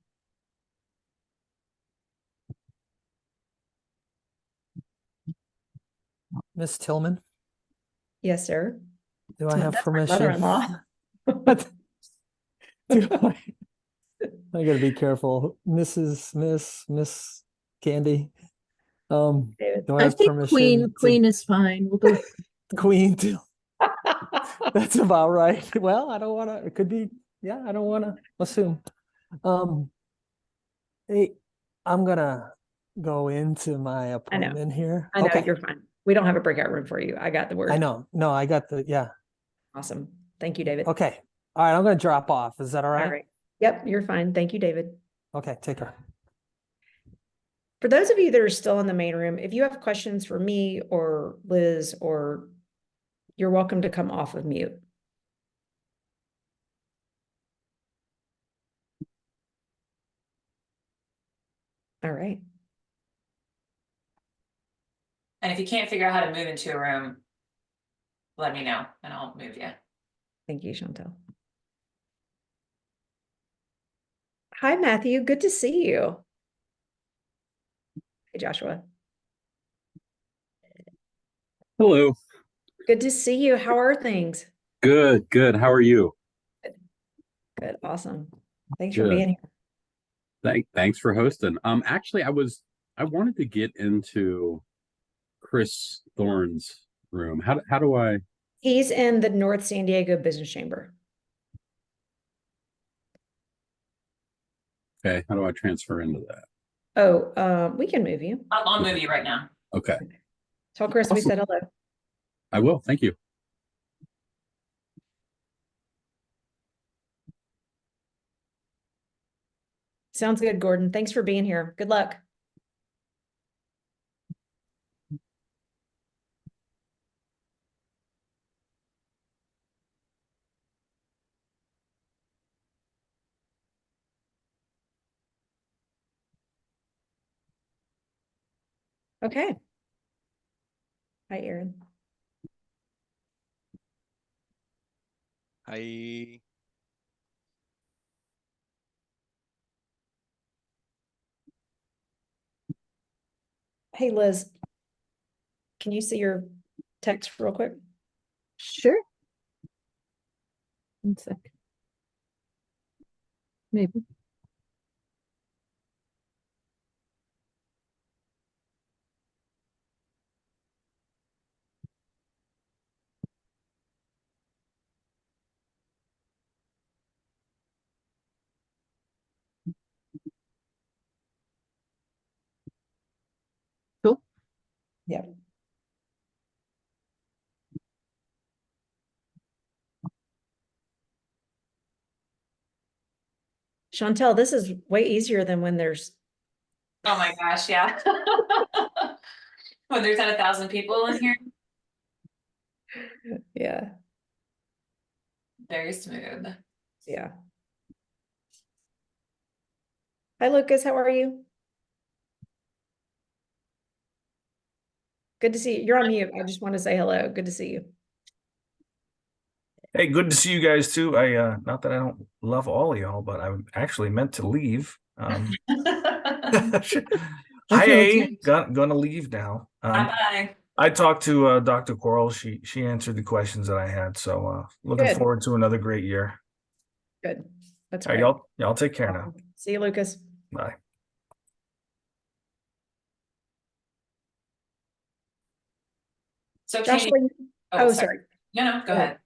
Miss Tillman, Yes, sir. do I have That's my permission? mother-in-law. I gotta be careful. Miss Candy. David. Do I I have think permission? Queen is fine. We'll go. Queen too. That's about right. Well, I don't want to, it could be, yeah, I don't want to assume. Hey, I'm gonna go into my appointment here. I know, Okay. you're fine. We don't have a breakout room for you. I got the word. I know. No, I got yeah. Awesome. Thank you, David. Okay. All right. I'm gonna drop off. Is that all right? All right. Yep, you're fine. Thank you, David. Okay. Take care. For those of you that are still in the main room, if you have questions for me or Liz, or you're welcome to come off of mute. All right. And if you can't figure out how to move into a room, let me know and I'll move you. Thank you, Chantel. Hi, Matthew. Good to see you. Hey, Joshua. Hello. Good to see you. How are things? Good, good. How are you? Good. Awesome. Thanks for Good. being here. Thanks for hosting. Actually, I wanted to get into Chris Thorne's room. How do I? He's in the North San Diego Business Chamber. Okay, how do I transfer into that? Oh, we can move you. I'll move you right now. Okay. Tell Chris we Awesome. said hello. I will. Thank you. Sounds good, Gordon. Thanks for being here. Good luck. Okay. Hi, Aaron. Hi. Hey, Liz. Can you see your text real quick? Sure. One sec. Maybe. Cool. Yeah. Chantel, this is way easier than when there's. Oh my gosh, yeah. When there's 1,000 people in here, Yeah. very smooth. Yeah. Hi, Lucas. How are you? Good to see you. You're on mute. I just want to say hello. Good to see you. Hey, good to see you guys too. I not that I don't love all of y'all, but I actually meant to leave. Hi, gonna leave now. Bye-bye. I talked to Dr. Coral. She answered the questions that I had. So looking Good. forward to another great year. Good. That's All right, great. y'all take care now. See you, Lucas. Bye. So Joshua. Katie, Oh, sorry. No, go ahead.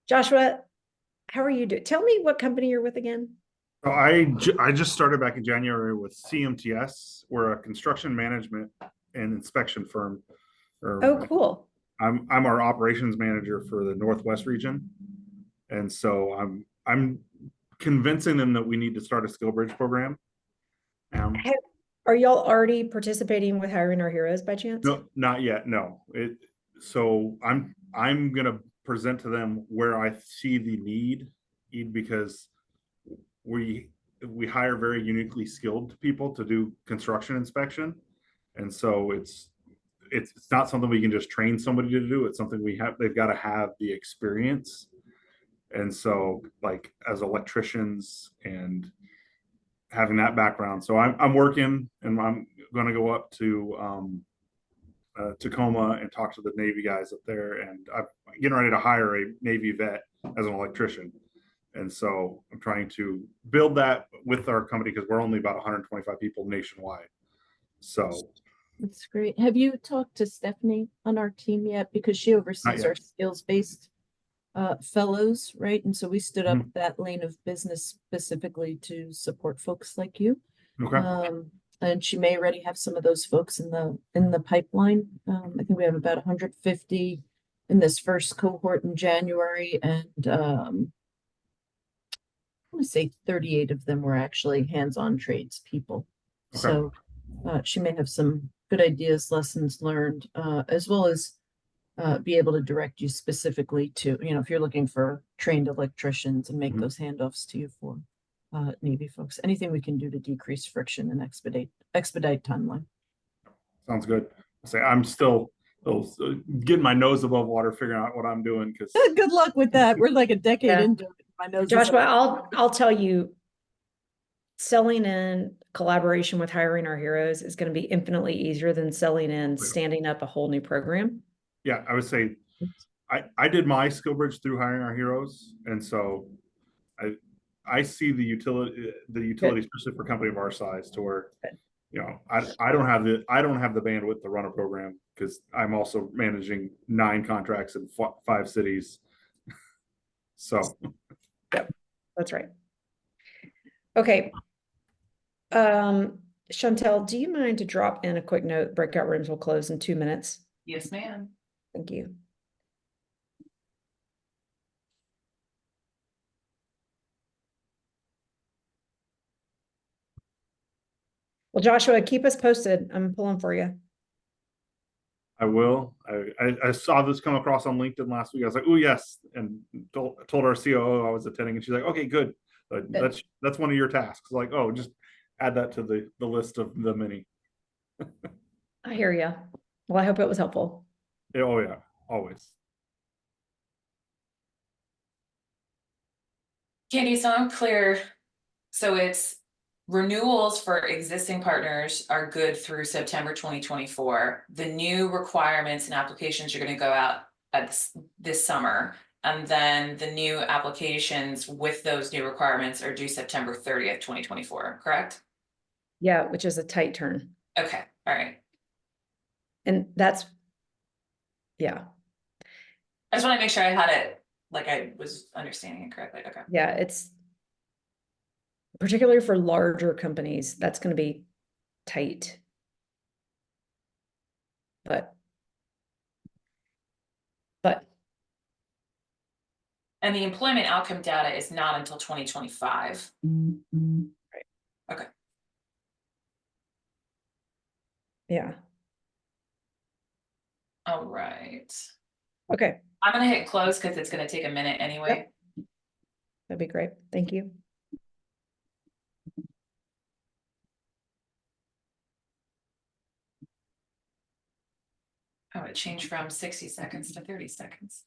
Joshua, how are you doing? Tell me what company you're with again. So I just started back in January with CMTS. We're a construction management and inspection firm. Oh, cool. I'm our operations manager for the Northwest region, and so I'm convincing them that we need to start a SkillBridge program. Are y'all already participating with Hiring Our Heroes by chance? No, not yet. No. So I'm gonna present to them where I see the need, because we hire very uniquely skilled people to do construction inspection, and so it's not something we can just train somebody to do. It's something they've got to have the experience. And so, like, as electricians and having that background, so I'm working, and I'm going to go up to Tacoma and talk to the Navy guys up there, and I'm getting ready to hire a Navy vet as an electrician. And so I'm trying to build that with our company, because we're only about 125 people nationwide. So that's great. Have you talked to Stephanie on our team yet? Because she oversees our skills-based fellows, right? And so we stood up that lane of business specifically to support folks like you. Okay. And she may already have some of those folks in the pipeline. I think we have about 150 in this first cohort in January, and I want to say 38 of them were actually hands-on trades people. Okay. So she may have some good ideas, lessons learned, as well as be able to direct you specifically to, if you're looking for trained electricians, and make those handoffs to you for. Navy folks. Anything we can do to decrease friction and expedite timeline. Sounds good. I'm still getting my nose above water, figuring out what I'm doing because Good luck with that. We're like a decade Yeah. into it. My nose is Joshua, I'll tell you, selling in collaboration with Hiring Our Heroes is going to be infinitely easier than selling in standing up a whole new program. yeah, I would say I did my SkillBridge through Hiring Our Heroes, and so I see the utility, especially for a company of our size, to where I don't have the bandwidth to run a program because I'm also managing 9 contracts in 5 cities. So, yep, that's right. Okay. Chantel, do you mind to drop in a quick note? Breakout rooms will close in 2 minutes. Yes, ma'am. Thank you. Well, Joshua, keep us posted. I'm pulling for you. I will. I saw this come across on LinkedIn last week. I was like, oh yes, and told our COO I was attending, and she's like, okay, good. That's one of your tasks. Like, oh, just add that to the list of the many. I hear you. Well, I hope it was helpful. Yeah, oh yeah, always. Candy, so I'm clear. So it's renewals for existing partners are good through September 2024. The new requirements and applications are going to go out at this summer. And then the new applications with those new requirements are due September 30th, 2024, correct? Yeah, which is a tight turn. Okay, all right. And that's, yeah. I just want to make sure I had it, like I was understanding it correctly. Okay. Yeah, it's particularly for larger companies, that's going to be tight. But. And the employment outcome data is not until 2025. Right. Okay. Yeah. All right. Okay. I'm going to hit close because it's going to take a minute anyway. Yep. That'd be great. Thank you. Oh, it changed from 60 seconds to 30 seconds.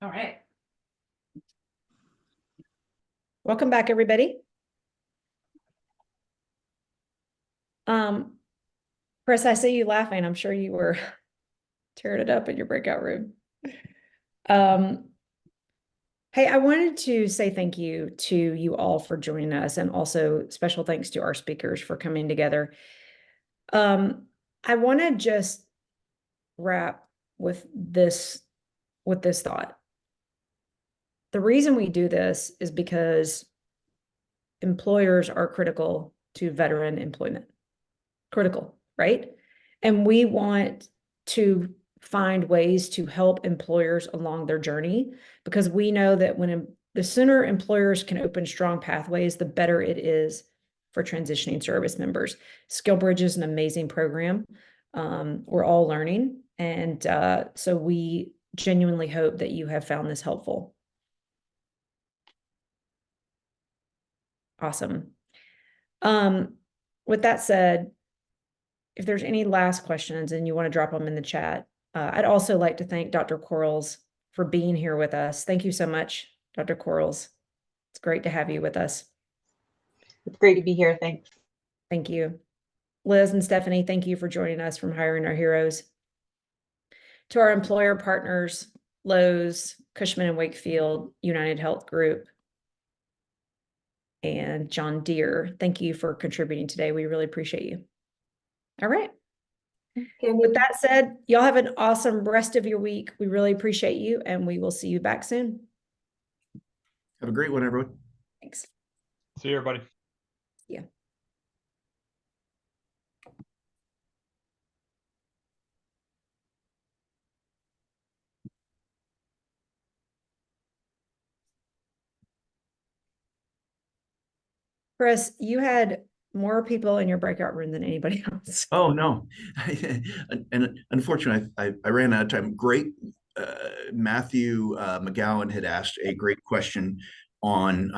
All right. Welcome back, everybody. Chris, I see you laughing. I'm sure you were tearing it up in your breakout room. Hey, I wanted to say thank you to you all for joining us, and also special thanks to our speakers for coming together. I want to just wrap with this thought. The reason we do this is because employers are critical to veteran employment. Critical, right? And we want to find ways to help employers along their journey, because we know that the sooner employers can open strong pathways, the better it is for transitioning service members. SkillBridge is an amazing program. We're all learning. And so we genuinely hope that you have found this helpful. Awesome. With that said, if there's any last questions and you want to drop them in the chat, I'd also like to thank Dr. Quarles for being here with us. Thank you so much, Dr. Quarles. It's great to have you with us. It's great to be here. Thanks. Thank you. Liz and Stephanie, thank you for joining us from Hiring Our Heroes. To our employer partners, Lowe's, Cushman & Wakefield, United Health Group, and John Deere, thank you for contributing today. We really appreciate you. All right. With that said, y'all have an awesome rest of your week. We really appreciate you, and we will see you back soon. Have a great one, everyone. Thanks. See you, everybody. Yeah. Chris, you had more people in your breakout room than anybody else. Oh, no. And unfortunately, I ran out of time. Great. Matthew McGowan had asked a great question on